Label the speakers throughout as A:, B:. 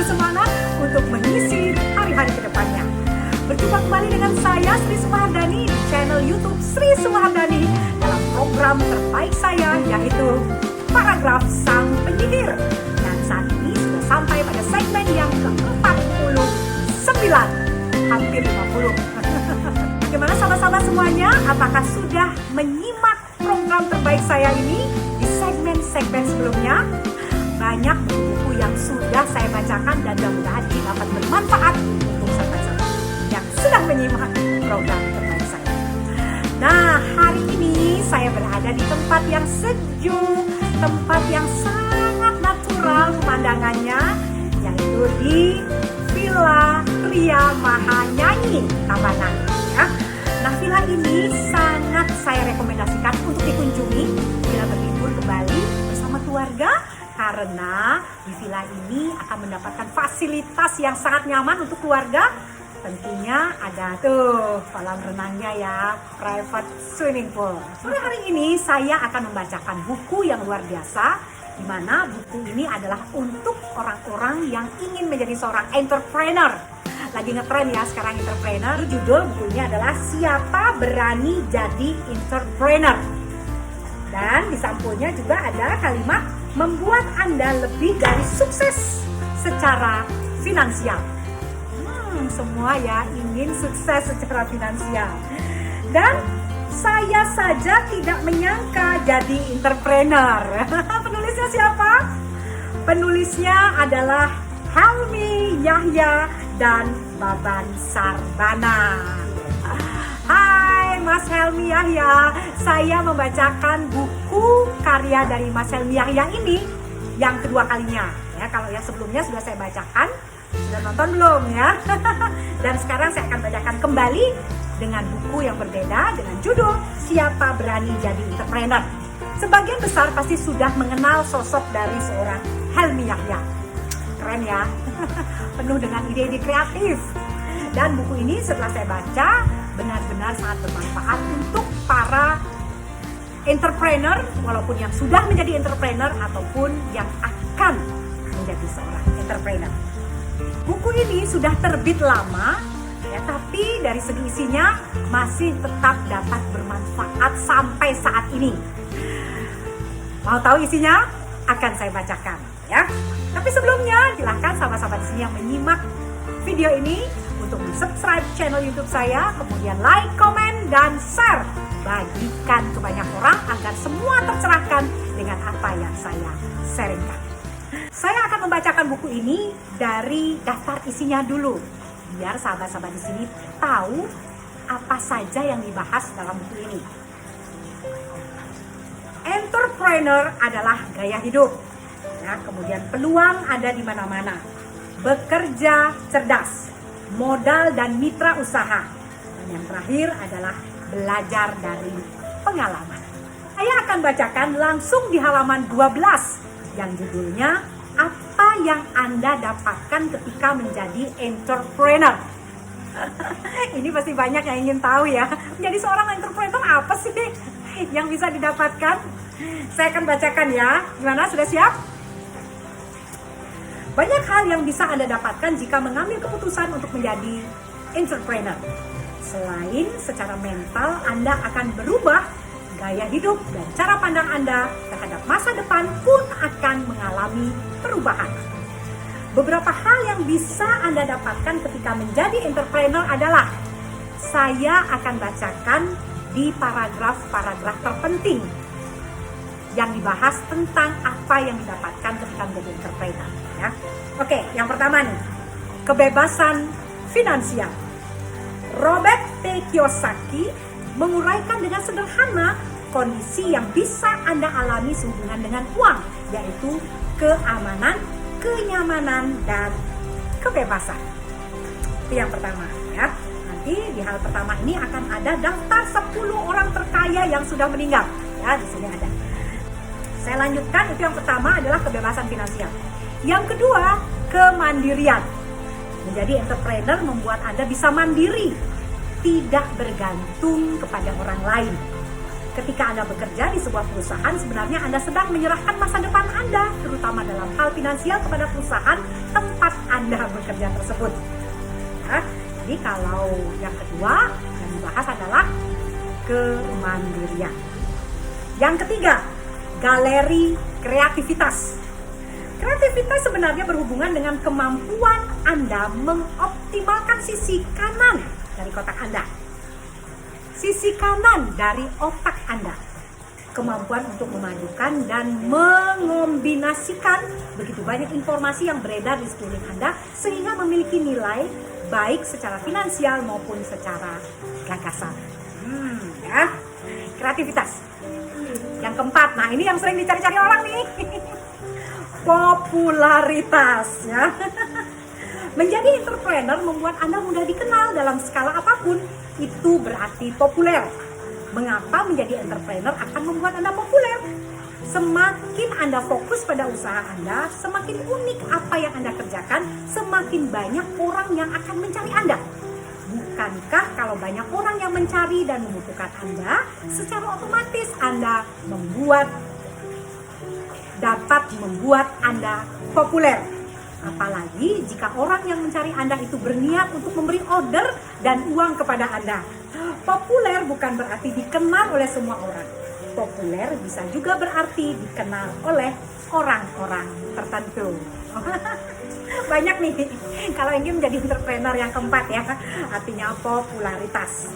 A: bersemangat untuk mengisi hari-hari ke depannya. Berjumpa kembali dengan saya Sri Suhardani di channel YouTube Sri Suhardani dalam program terbaik saya, yaitu Paragraf Sang Penyihir. Dan saat ini sudah sampai pada segmen yang ke-49, hampir 50. Bagaimana sahabat-sahabat semuanya? Apakah sudah menyimak program terbaik saya ini di segmen-segmen sebelumnya? Banyak buku yang sudah saya bacakan dan mudah-mudahan ini dapat bermanfaat untuk sahabat-sahabat yang sedang menyimak program terbaik saya. Nah, hari ini saya berada di tempat yang sejuk, tempat yang sangat natural pemandangannya, yaitu di Villa Ria Mahanyanyi, Tabanan. Ya. Nah, villa ini sangat saya rekomendasikan untuk dikunjungi bila berlibur kembali bersama keluarga, karena di villa ini akan mendapatkan fasilitas yang sangat nyaman untuk keluarga. Tentunya ada tuh kolam renangnya ya, private swimming pool. Sore hari ini saya akan membacakan buku yang luar biasa, di mana buku ini adalah untuk orang-orang yang ingin menjadi seorang entrepreneur. Lagi ngetren ya sekarang entrepreneur. Judul bukunya adalah Siapa Berani Jadi Entrepreneur. Dan di sampulnya juga ada kalimat membuat Anda lebih dari sukses secara finansial. Semua ya ingin sukses secara finansial. Dan saya saja tidak menyangka jadi entrepreneur. Penulisnya siapa? Penulisnya adalah Helmi Yahya dan Baban Sarbana. Hai Mas Helmi Yahya, saya membacakan buku karya dari Mas Helmi Yahya ini yang kedua kalinya. Ya, kalau yang sebelumnya sudah saya bacakan, sudah nonton belum ya? Dan sekarang saya akan bacakan kembali dengan buku yang berbeda dengan judul Siapa Berani Jadi Entrepreneur. Sebagian besar pasti sudah mengenal sosok dari seorang Helmi Yahya. Keren ya, penuh dengan ide-ide kreatif. Dan buku ini setelah saya baca benar-benar sangat bermanfaat untuk para entrepreneur, walaupun yang sudah menjadi entrepreneur ataupun yang akan menjadi seorang entrepreneur. Buku ini sudah terbit lama, ya, tapi dari segi isinya masih tetap dapat bermanfaat sampai saat ini. Mau tahu isinya? Akan saya bacakan, ya. Tapi sebelumnya, silahkan sahabat-sahabat di sini yang menyimak video ini untuk subscribe channel YouTube saya, kemudian like, komen, dan share. Bagikan ke banyak orang agar semua tercerahkan dengan apa yang saya sharingkan. Saya akan membacakan buku ini dari daftar isinya dulu, biar sahabat-sahabat di sini tahu apa saja yang dibahas dalam buku ini. Entrepreneur adalah gaya hidup. Ya, kemudian peluang ada di mana-mana. Bekerja cerdas, modal dan mitra usaha. Dan yang terakhir adalah belajar dari pengalaman. Saya akan bacakan langsung di halaman 12 yang judulnya Apa yang Anda dapatkan ketika menjadi entrepreneur. Ini pasti banyak yang ingin tahu ya. Menjadi seorang entrepreneur apa sih yang bisa didapatkan? Saya akan bacakan ya. Gimana? Sudah siap? Banyak hal yang bisa Anda dapatkan jika mengambil keputusan untuk menjadi entrepreneur. Selain secara mental, Anda akan berubah gaya hidup dan cara pandang Anda terhadap masa depan pun akan mengalami perubahan. Beberapa hal yang bisa Anda dapatkan ketika menjadi entrepreneur adalah saya akan bacakan di paragraf-paragraf terpenting yang dibahas tentang apa yang didapatkan ketika menjadi entrepreneur. Ya. Oke, yang pertama nih, kebebasan finansial. Robert T. Kiyosaki menguraikan dengan sederhana kondisi yang bisa Anda alami sehubungan dengan uang, yaitu keamanan, kenyamanan, dan kebebasan. Itu yang pertama ya. Nanti di hal pertama ini akan ada daftar 10 orang terkaya yang sudah meninggal. Ya, di sini ada. Saya lanjutkan, itu yang pertama adalah kebebasan finansial. Yang kedua, kemandirian. Menjadi entrepreneur membuat Anda bisa mandiri, tidak bergantung kepada orang lain. Ketika Anda bekerja di sebuah perusahaan, sebenarnya Anda sedang menyerahkan masa depan Anda, terutama dalam hal finansial, kepada perusahaan tempat Anda bekerja tersebut. Ya, jadi kalau yang kedua yang dibahas adalah kemandirian. Yang ketiga, galeri kreativitas. Kreativitas sebenarnya berhubungan dengan kemampuan Anda mengoptimalkan sisi kanan dari kotak Anda. Sisi kanan dari otak Anda. Kemampuan untuk memadukan dan mengombinasikan begitu banyak informasi yang beredar di sekeliling Anda sehingga memiliki nilai baik secara finansial maupun secara gagasan. Ya. Kreativitas. Yang keempat, nah ini yang sering dicari-cari orang nih. Popularitas, ya. Menjadi entrepreneur membuat Anda mudah dikenal dalam skala apapun. Itu berarti populer. Mengapa menjadi entrepreneur akan membuat Anda populer? Semakin Anda fokus pada usaha Anda, semakin unik apa yang Anda kerjakan, semakin banyak orang yang akan mencari Anda. Bukankah kalau banyak orang yang mencari dan membutuhkan Anda, secara otomatis Anda dapat membuat Anda populer. Apalagi jika orang yang mencari Anda itu berniat untuk memberi order dan uang kepada Anda. Populer bukan berarti dikenal oleh semua orang. Populer bisa juga berarti dikenal oleh orang-orang tertentu. Banyak nih kalau ingin menjadi entrepreneur yang keempat ya, artinya popularitas.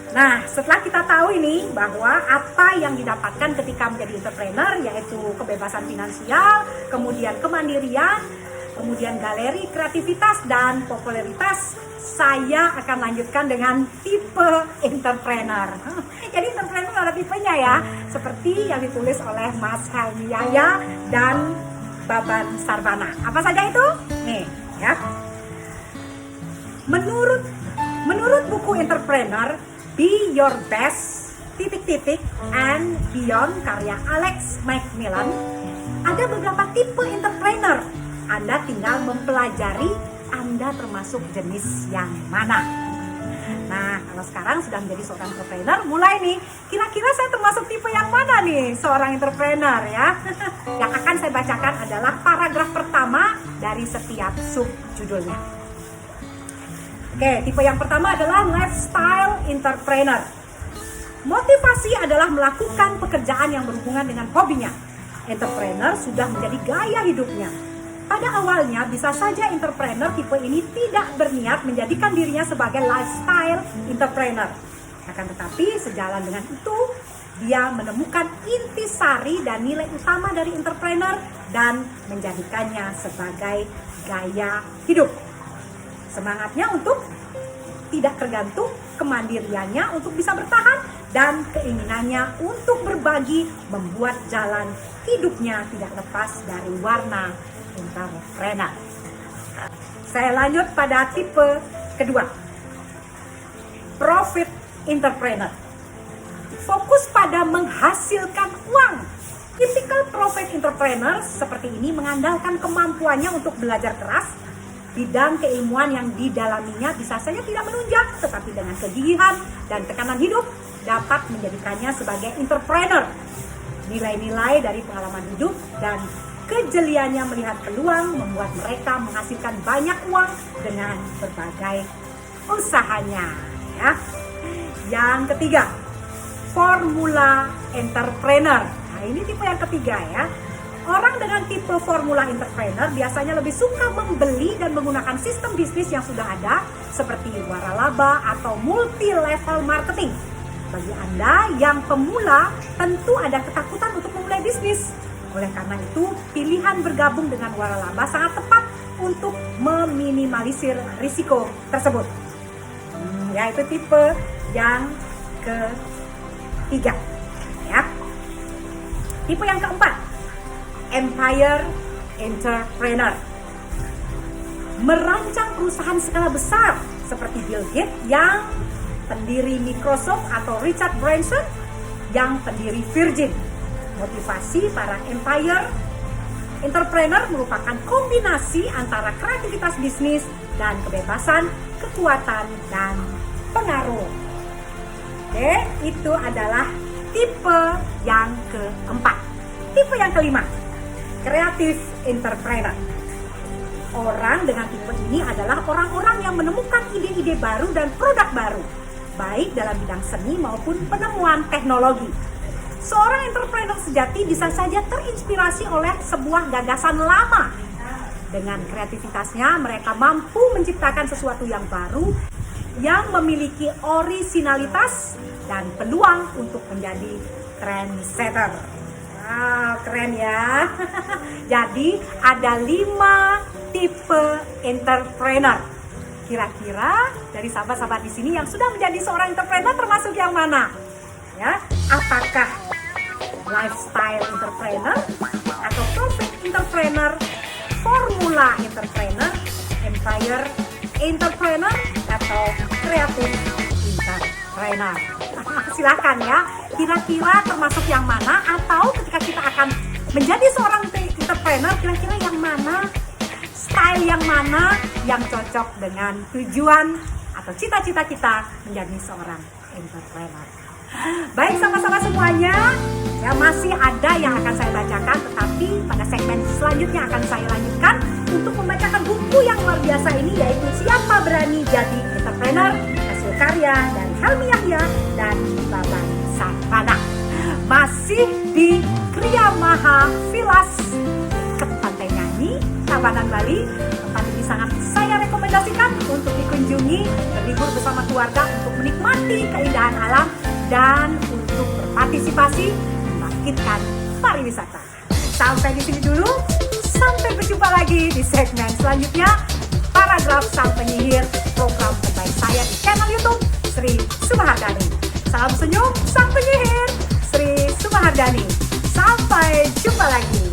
A: Nah, setelah kita tahu ini bahwa apa yang didapatkan ketika menjadi entrepreneur yaitu kebebasan finansial, kemudian kemandirian, kemudian galeri kreativitas dan popularitas, saya akan lanjutkan dengan tipe entrepreneur. Jadi entrepreneur ada tipenya ya, seperti yang ditulis oleh Mas Helmi Yahya dan Baban Sarvana. Apa saja itu? Nih, ya. Menurut buku Entrepreneur, Be Your Best, and Beyond karya Alex McMillan, ada beberapa tipe entrepreneur. Anda tinggal mempelajari Anda termasuk jenis yang mana. Nah, kalau sekarang sudah menjadi seorang entrepreneur, mulai nih, kira-kira saya termasuk tipe yang mana nih seorang entrepreneur ya? Yang akan saya bacakan adalah paragraf pertama dari setiap subjudulnya. Oke, tipe yang pertama adalah lifestyle entrepreneur. Motivasi adalah melakukan pekerjaan yang berhubungan dengan hobinya. Entrepreneur sudah menjadi gaya hidupnya. Pada awalnya bisa saja entrepreneur tipe ini tidak berniat menjadikan dirinya sebagai lifestyle entrepreneur. Akan tetapi sejalan dengan itu, dia menemukan intisari dan nilai utama dari entrepreneur dan menjadikannya sebagai gaya hidup. Semangatnya untuk tidak tergantung, kemandiriannya untuk bisa bertahan, dan keinginannya untuk berbagi membuat jalan hidupnya tidak lepas dari warna entrepreneur. Saya lanjut pada tipe kedua, profit entrepreneur. Fokus pada menghasilkan uang. Tipikal profit entrepreneur seperti ini mengandalkan kemampuannya untuk belajar keras. Bidang keilmuan yang didalaminya bisa saja tidak menunjang, tetapi dengan kegigihan dan tekanan hidup dapat menjadikannya sebagai entrepreneur. Nilai-nilai dari pengalaman hidup dan kejeliannya melihat peluang membuat mereka menghasilkan banyak uang dengan berbagai usahanya. Ya. Yang ketiga, formula entrepreneur. Nah, ini tipe yang ketiga ya. Orang dengan tipe formula entrepreneur biasanya lebih suka membeli dan menggunakan sistem bisnis yang sudah ada seperti waralaba atau multi-level marketing. Bagi Anda yang pemula, tentu ada ketakutan untuk memulai bisnis. Oleh karena itu, pilihan bergabung dengan waralaba sangat tepat untuk meminimalisir risiko tersebut. Yaitu tipe yang ketiga. Ya. Tipe yang keempat, empire entrepreneur. Merancang perusahaan skala besar seperti Bill Gates yang pendiri Microsoft atau Richard Branson yang pendiri Virgin. Motivasi para empire entrepreneur merupakan kombinasi antara kreativitas bisnis dan kebebasan, kekuatan, dan pengaruh. Oke, itu adalah tipe yang keempat. Tipe yang kelima, creative entrepreneur. Orang dengan tipe ini adalah orang-orang yang menemukan ide-ide baru dan produk baru, baik dalam bidang seni maupun penemuan teknologi. Seorang entrepreneur sejati bisa saja terinspirasi oleh sebuah gagasan lama. Dengan kreativitasnya, mereka mampu menciptakan sesuatu yang baru, yang memiliki orisinalitas dan peluang untuk menjadi trendsetter. Wow, keren ya. Jadi ada 5 tipe entrepreneur. Kira-kira dari sahabat-sahabat di sini yang sudah menjadi seorang entrepreneur termasuk yang mana? Ya, apakah lifestyle entrepreneur atau profit entrepreneur, formula entrepreneur, empire entrepreneur atau creative entrepreneur? Silakan ya, kira-kira termasuk yang mana, atau ketika kita akan menjadi seorang entrepreneur, kira-kira yang mana, style yang mana yang cocok dengan tujuan atau cita-cita kita menjadi seorang entrepreneur. Baik sama-sama semuanya, ya masih ada yang akan saya bacakan, tetapi pada segmen selanjutnya akan saya lanjutkan untuk membacakan buku yang luar biasa ini, yaitu Siapa Berani Jadi Entrepreneur, hasil karya dari Helmi Yahya dan Baban Savana. Masih di Kriya Maha Villas, dekat Pantai Nyanyi, Tabanan, Bali. Tempat ini sangat saya rekomendasikan untuk dikunjungi, berlibur bersama keluarga untuk menikmati keindahan alam dan untuk berpartisipasi membangkitkan pariwisata. Sampai di sini dulu, sampai berjumpa lagi di segmen selanjutnya. Paragraf Sang Penyihir, program terbaik saya di channel YouTube Sri Sumahardani. Salam senyum Sang Penyihir, Sri Sumahardani. Sampai jumpa lagi.